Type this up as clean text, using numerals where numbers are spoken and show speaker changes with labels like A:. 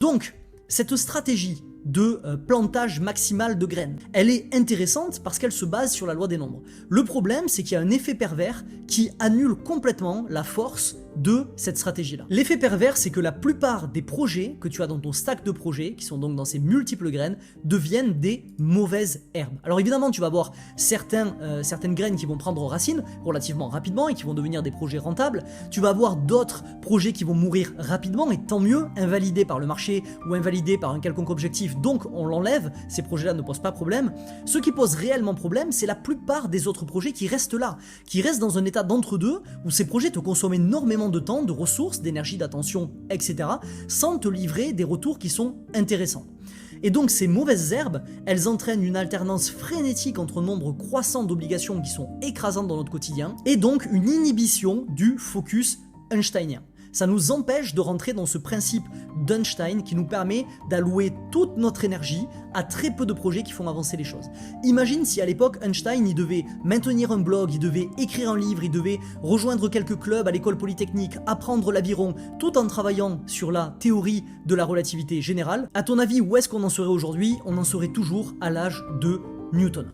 A: Donc, cette stratégie de plantage maximal de graines, elle est intéressante parce qu'elle se base sur la loi des nombres. Le problème, c'est qu'il y a un effet pervers qui annule complètement la force de cette stratégie-là. L'effet pervers, c'est que la plupart des projets que tu as dans ton stack de projets, qui sont donc dans ces multiples graines, deviennent des mauvaises herbes. Alors évidemment, tu vas avoir certaines graines qui vont prendre racine relativement rapidement et qui vont devenir des projets rentables. Tu vas avoir d'autres projets qui vont mourir rapidement, et tant mieux, invalidés par le marché ou invalidés par un quelconque objectif, donc on l'enlève, ces projets-là ne posent pas problème. Ce qui pose réellement problème, c'est la plupart des autres projets qui restent là, qui restent dans un état d'entre-deux, où ces projets te consomment énormément de temps, de ressources, d'énergie, d'attention, etc., sans te livrer des retours qui sont intéressants. Et donc ces mauvaises herbes, elles entraînent une alternance frénétique entre un nombre croissant d'obligations qui sont écrasantes dans notre quotidien, et donc une inhibition du focus einsteinien. Ça nous empêche de rentrer dans ce principe d'Einstein qui nous permet d'allouer toute notre énergie à très peu de projets qui font avancer les choses. Imagine si à l'époque Einstein il devait maintenir un blog, il devait écrire un livre, il devait rejoindre quelques clubs à l'école polytechnique, apprendre l'aviron, tout en travaillant sur la théorie de la relativité générale. À ton avis, où est-ce qu'on en serait aujourd'hui? On en serait toujours à l'âge de Newton.